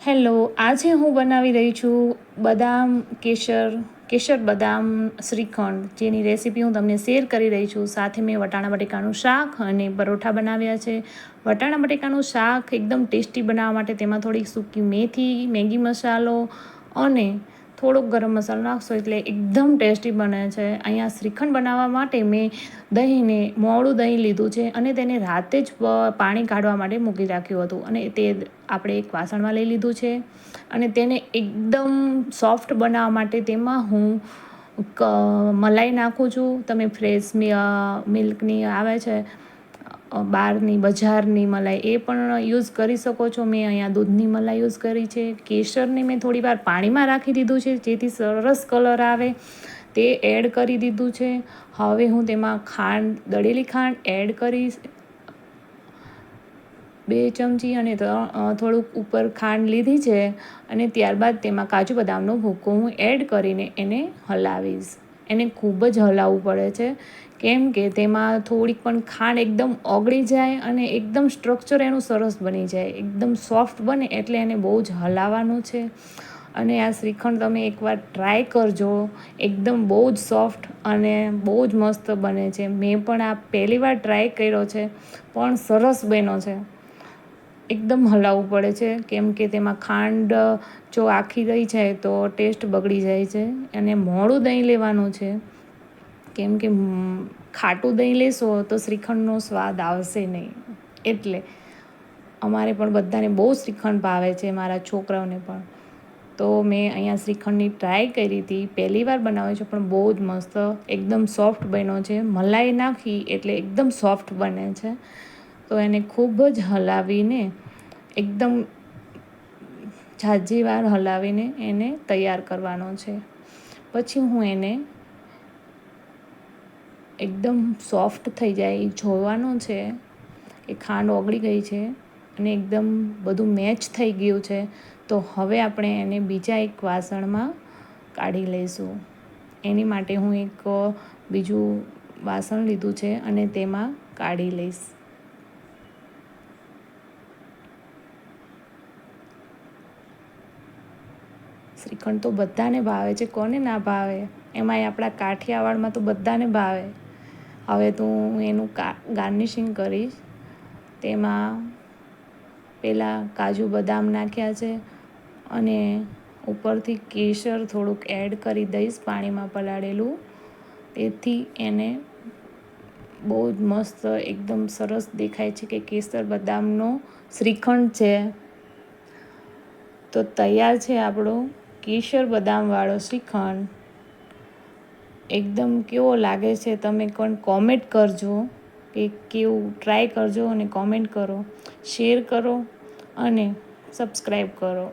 Hello, આજે હું બનાવી રહી છું બદામ કેસર બદામ શ્રીખંડ, જેની રેસીપી હું તમને શેર કરી રહી છું. સાથે મેં વટાણા બટેકાનું શાક અને પરોઠા બનાવ્યા છે. વટાણા બટેકાનું શાક એકદમ ટેસ્ટી બનાવવા માટે તેમાં થોડીક સૂકી મેથી, મેગી મસાલો અને થોડોક ગરમ મસાલો નાખશો એટલે એકદમ ટેસ્ટી બને છે. અહીંયા શ્રીખંડ બનાવવા માટે મેં મોડું દહીં લીધું છે અને તેને રાતે જ પાણી કાઢવા માટે મૂકી રાખ્યું હતું, અને તે આપણે એક વાસણમાં લઈ લીધું છે. અને તેને એકદમ સોફ્ટ બનાવવા માટે તેમાં હું મલાઈ નાખું છું. તમે ફ્રેશ મિલ્કની આવે છે બહારની બજારની મલાઈ, એ પણ યુઝ કરી શકો છો. મેં અહીંયા દૂધની મલાઈ યુઝ કરી છે. કેસરને મેં થોડી વાર પાણીમાં રાખી દીધું છે જેથી સરસ કલર આવે, તે એડ કરી દીધું છે. હવે હું તેમાં દળેલી ખાંડ એડ કરીશ, 2 ચમચી, અને થોડુંક ઉપર ખાંડ લીધી છે. અને ત્યારબાદ તેમાં કાજુ બદામનો ભૂકો હું એડ કરીને એને હલાવીશ. એને ખૂબ જ હલાવવું પડે છે, કેમ કે તેમાં થોડીક પણ ખાંડ એકદમ ઓગળી જાય અને એકદમ સ્ટ્રક્ચર એનું સરસ બની જાય, એકદમ સોફ્ટ બને, એટલે એને બહુ જ હલાવવાનું છે. અને આ શ્રીખંડ તમે એકવાર ટ્રાય કરજો, એકદમ બહુ જ સોફ્ટ અને બહુ જ મસ્ત બને છે. મેં પણ આ પહેલી વાર ટ્રાય કર્યો છે, પણ સરસ બન્યો છે. એકદમ હલાવવું પડે છે, કેમ કે તેમાં ખાંડ જો આખી રહી જાય તો ટેસ્ટ બગડી જાય છે. અને મોડું દહીં લેવાનું છે, કેમ કે ખાટું દહીં લેશો તો શ્રીખંડનો સ્વાદ આવશે નહીં. એટલે અમારે પણ બધાને બહુ શ્રીખંડ ભાવે છે, મારા છોકરાઓને પણ. તો મેં અહીંયા શ્રીખંડની ટ્રાય કરી હતી, પહેલી વાર બનાવ્યો છે, પણ બહુ જ મસ્ત એકદમ સોફ્ટ બન્યો છે. મલાઈ નાખી એટલે એકદમ સોફ્ટ બને છે. તો એને ખૂબ જ હલાવીને, એકદમ ઝાઝી વાર હલાવીને એને તૈયાર કરવાનો છે. પછી હું એને એકદમ સોફ્ટ થઈ જાય એ જોવાનું છે કે ખાંડ ઓગળી ગઈ છે અને એકદમ બધું મેચ થઈ ગયું છે. તો હવે આપણે એને બીજા એક વાસણમાં કાઢી લઈશું. એની માટે હું એક બીજું વાસણ લીધું છે અને તેમાં કાઢી લઈશ. શ્રીખંડ તો બધાને ભાવે છે, કોને ના ભાવે? એમાંય આપણા કાઠિયાવાડમાં તો બધાને ભાવે. હવે તો હું એનું ગાર્નિશિંગ કરીશ. તેમાં પહેલાં કાજુ બદામ નાખ્યા છે અને ઉપરથી કેસર થોડુંક એડ કરી દઈશ, પાણીમાં પલાળેલું. તેથી એને બહુ જ મસ્ત એકદમ સરસ દેખાય છે કે કેસર બદામનો શ્રીખંડ છે. તો તૈયાર છે આપણો કેસર બદામવાળો શ્રીખંડ. એકદમ કેવો લાગે છે તમે પણ કોમેન્ટ કરજો, કે કેવું, ટ્રાય કરજો અને કોમેન્ટ કરો, શેર કરો અને સબસ્ક્રાઈબ કરો.